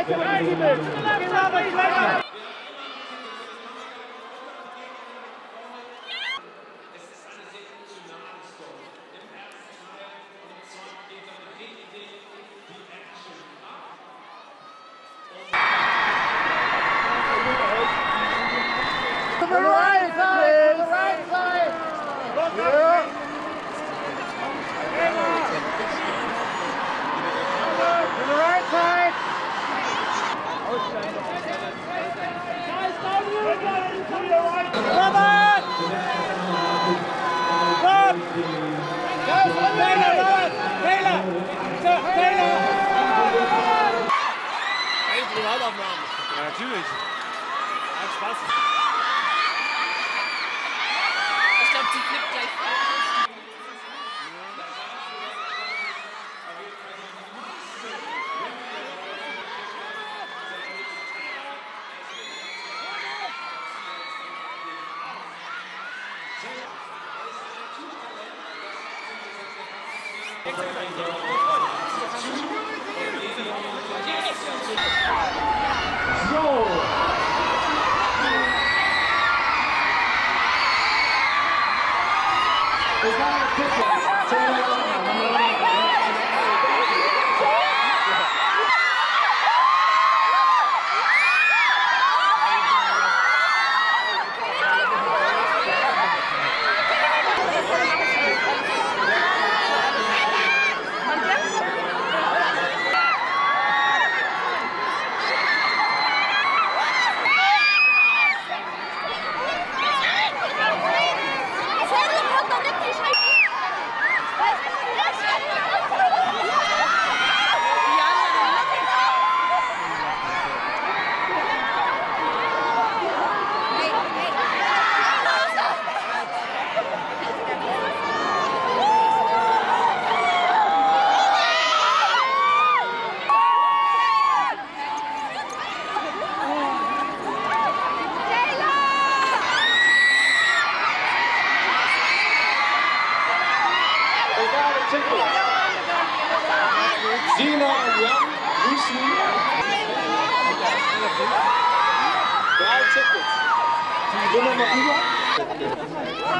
Ja, natürlich. Hat Spaß. Ich glaube, sie flippt gleich raus.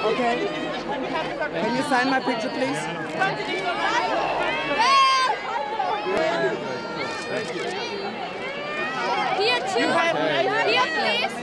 Okay. Can you sign my picture, please? Here too. Here, please.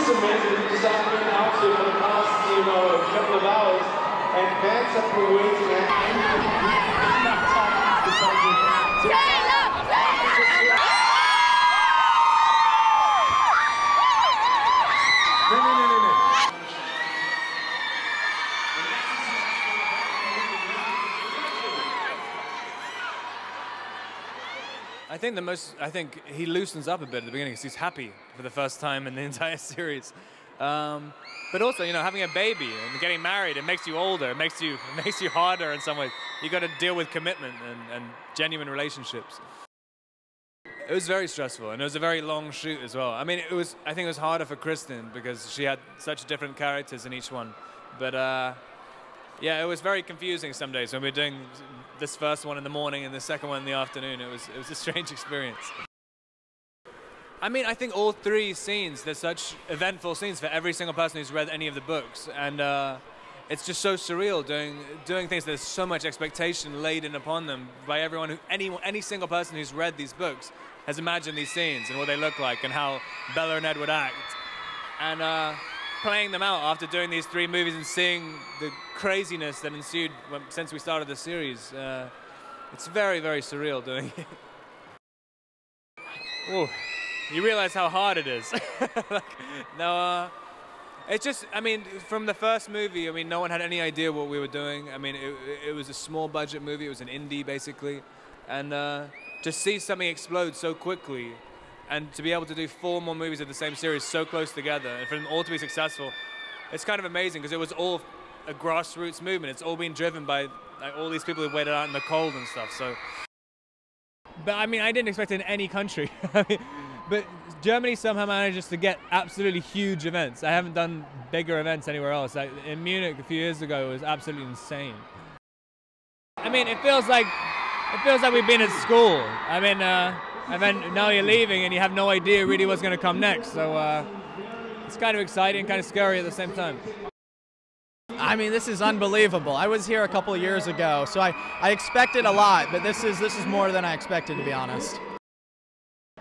Amazing. Just I've been out here for the past, couple of hours, and fans have been waiting. I think he loosens up a bit at the beginning because he's happy for the first time in the entire series. But also, having a baby and getting married, it makes you older. It makes you harder in some ways. You got to deal with commitment and genuine relationships. It was very stressful, and it was a very long shoot as well. I mean, I think it was harder for Kristen because she had such different characters in each one. But yeah, it was very confusing some days when we were doing this first one in the morning and the second one in the afternoon. It was a strange experience. I mean, I think all three scenes, they're such eventful scenes for every single person who's read any of the books. And it's just so surreal doing things. There's so much expectation laid in upon them by everyone, any single person who's read these books has imagined these scenes and what they look like and how Bella and Ed would act. And playing them out after doing these three movies and seeing the craziness that ensued since we started the series, it's very, very surreal doing it. Ooh. You realize how hard it is. It's just, I mean, from the first movie, I mean, no one had any idea what we were doing. I mean, it was a small budget movie. It was an indie, basically. And to see something explode so quickly and to be able to do 4 more movies of the same series so close together and for them all to be successful, it's kind of amazing because it was all a grassroots movement. It's all been driven by like, all these people who waited out in the cold and stuff. So, but I mean, I didn't expect it in any country. But Germany somehow manages to get absolutely huge events. I haven't done bigger events anywhere else. Like in Munich a few years ago, it was absolutely insane. I mean, it feels like we've been at school. I mean, and then now you're leaving and you have no idea really what's going to come next. So it's kind of exciting, kind of scary at the same time. I mean, this is unbelievable. I was here a couple of years ago, so I expected a lot, but this is more than I expected, to be honest.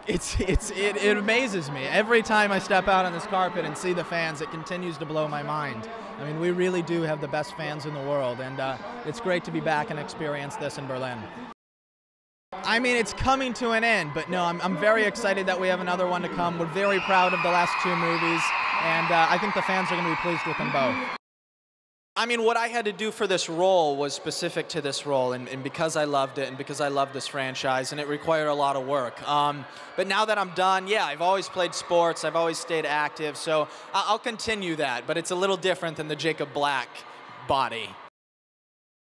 It amazes me. Every time I step out on this carpet and see the fans, it continues to blow my mind. I mean, we really do have the best fans in the world, and it's great to be back and experience this in Berlin. I mean, it's coming to an end, but no, I'm very excited that we have another one to come. We're very proud of the last two movies, and I think the fans are going to be pleased with them both. I mean, what I had to do for this role was specific to this role, and because I loved it, and because I love this franchise, and it required a lot of work. But now that I'm done, yeah, I've always played sports, I've always stayed active, so I'll continue that, but it's a little different than the Jacob Black body.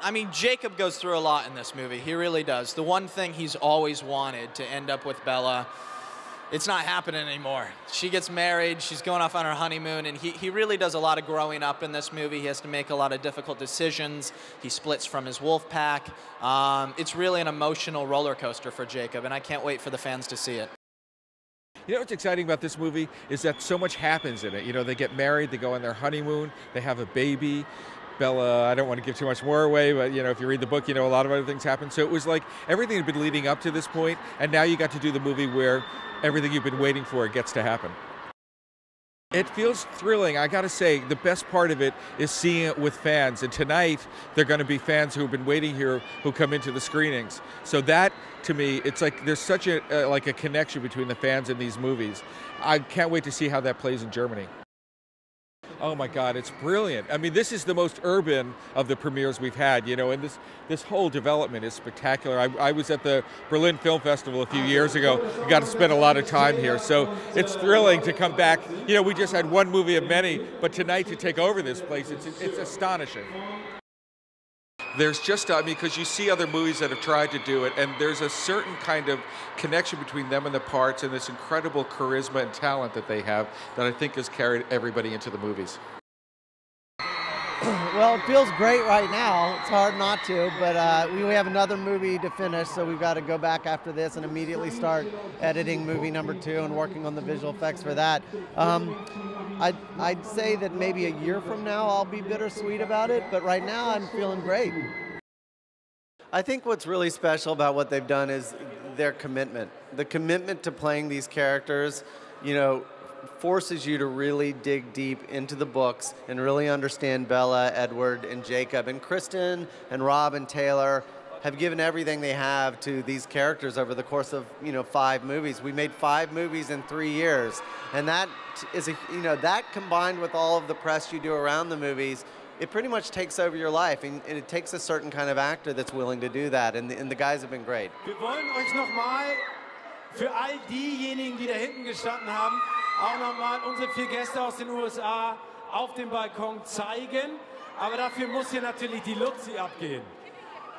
I mean, Jacob goes through a lot in this movie, he really does. The one thing he's always wanted, to end up with Bella, it's not happening anymore. She gets married, she's going off on her honeymoon, and he really does a lot of growing up in this movie. He has to make a lot of difficult decisions. He splits from his wolf pack. It's really an emotional roller coaster for Jacob, and I can't wait for the fans to see it. You know what's exciting about this movie is that so much happens in it. You know, they get married, they go on their honeymoon, they have a baby. Bella, I don't want to give too much more away, but you know, if you read the book, you know a lot of other things happen. So it was like everything had been leading up to this point, and now you got to do the movie where everything you've been waiting for gets to happen. It feels thrilling. I got to say, the best part of it is seeing it with fans. And tonight, they're going to be fans who have been waiting here who come into the screenings. So that, to me, it's like there's such a like a connection between the fans and these movies. I can't wait to see how that plays in Germany. Oh my God, it's brilliant. I mean, this is the most urban of the premieres we've had, you know, and this whole development is spectacular. I was at the Berlin Film Festival a few years ago. I got to spend a lot of time here, so it's thrilling to come back. You know, we just had one movie of many, but tonight to take over this place, it's astonishing. There's just, I mean, because you see other movies that have tried to do it, and there's a certain kind of connection between them and the parts and this incredible charisma and talent that they have that I think has carried everybody into the movies. Well, it feels great right now. It's hard not to, but we have another movie to finish, so we've got to go back after this and immediately start editing movie number 2 and working on the visual effects for that. I'd say that maybe a year from now I'll be bittersweet about it, but right now I'm feeling great. I think what's really special about what they've done is their commitment. The commitment to playing these characters, you know, forces you to really dig deep into the books and really understand Bella, Edward, and Jacob. And Kristen and Rob and Taylor have given everything they have to these characters over the course of, you know, 5 movies. We made 5 movies in 3 years, and that is that combined with all of the press you do around the movies, it pretty much takes over your life, and it takes a certain kind of actor that's willing to do that, and the guys have been great. Wir wollen euch nochmal für all diejenigen, die da hinten gestanden haben, auch nochmal unsere 4 Gäste aus den USA auf dem Balkon zeigen, aber dafür muss hier natürlich die Luzi abgehen.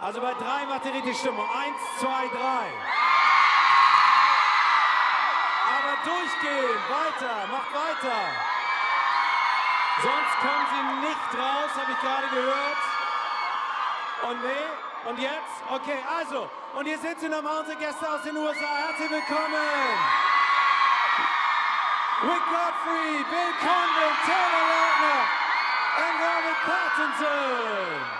Also bei 3 macht ihr richtig Stimmung. 1, 2, 3. Aber durchgehen, weiter, macht weiter. Sonst kommen sie nicht raus, habe ich gerade gehört. Und nee, und jetzt? Okay, also, und hier sind sie nochmal, unsere Gäste aus den USA. Herzlich willkommen. Rick Godfrey, Bill Condon, Taylor Lautner, and Robert Pattinson.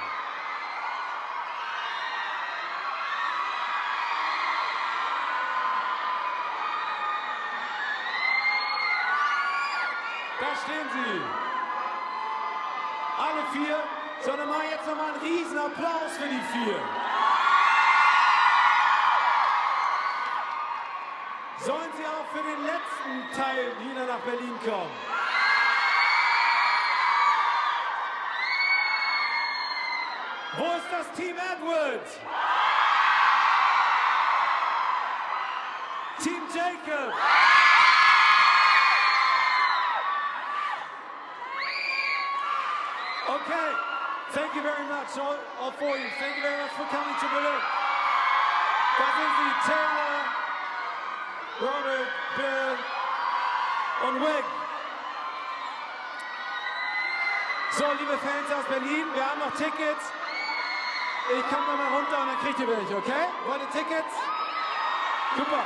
Da stehen sie. Alle 4, sondern mal jetzt nochmal einen riesen Applaus für die 4. Sollen sie auch für den letzten Teil wieder nach Berlin kommen? Wo ist das Team Edward? Team Jacob? Okay, Thank you very much, all four of you. Thank you very much for coming to Berlin. Das sind sie, Taylor, Robert, Bill und Wick. So, liebe Fans aus Berlin, wir haben noch Tickets. Ich komme noch mal runter und dann kriegt ihr welche, okay? Wollt ihr Tickets? Super.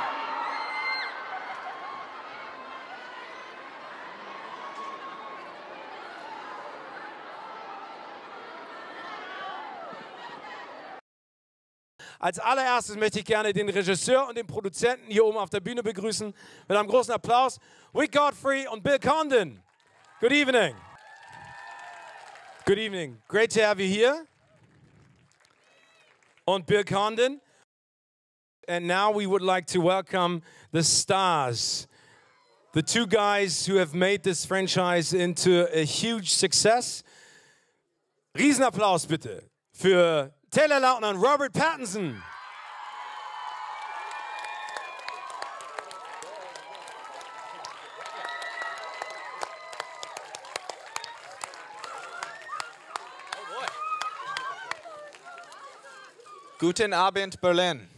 Als allererstes möchte ich gerne den Regisseur und den Produzenten hier oben auf der Bühne begrüßen. Mit einem großen Applaus. Wick Godfrey und Bill Condon. Good evening. Good evening. Great to have you here. And Bill Condon. And now we would like to welcome the stars. The two guys who have made this franchise into a huge success. Riesenapplaus bitte für Taylor Lautner und Robert Pattinson. Guten Abend, Berlin.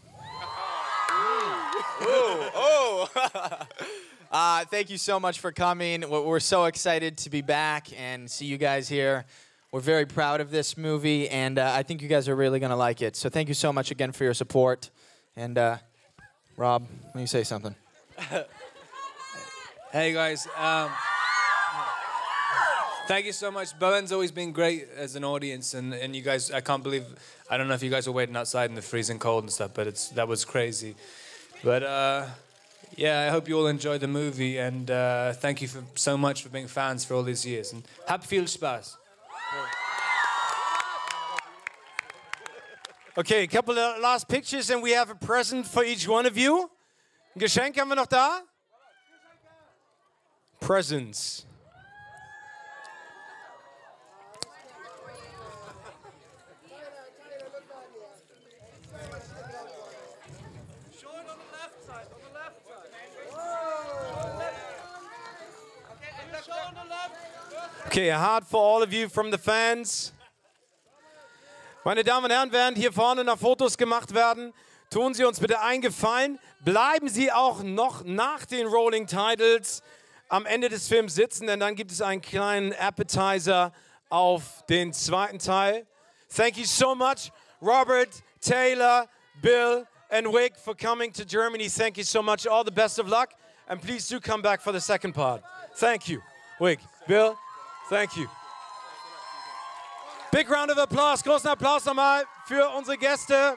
Thank you so much for coming. We're so excited to be back and see you guys here. We're very proud of this movie, and I think you guys are really going to like it. So thank you so much again for your support. And Rob, why don't you say something? Hey guys, thank you so much. Berlin's always been great as an audience, and you guys, I can't believe, I don't know if you guys were waiting outside in the freezing cold and stuff, but that was crazy. But yeah, I hope you all enjoyed the movie, and thank you so much for being fans for all these years. And habt viel Spaß. Okay, a couple of last pictures and we have a present for each one of you. Ein Geschenk haben wir noch da? Presents. Okay, a heart for all of you from the fans. Meine Damen und Herren, während hier vorne noch Fotos gemacht werden, tun Sie uns bitte einen Gefallen. Bleiben Sie auch noch nach den Rolling Titles am Ende des Films sitzen, denn dann gibt es einen kleinen Appetizer auf den zweiten Teil. Thank you so much, Robert, Taylor, Bill and Wick for coming to Germany. Thank you so much. All the best of luck. And please do come back for the second part. Thank you. Wick, Bill, thank you. Big round of applause, großen Applaus nochmal für unsere Gäste.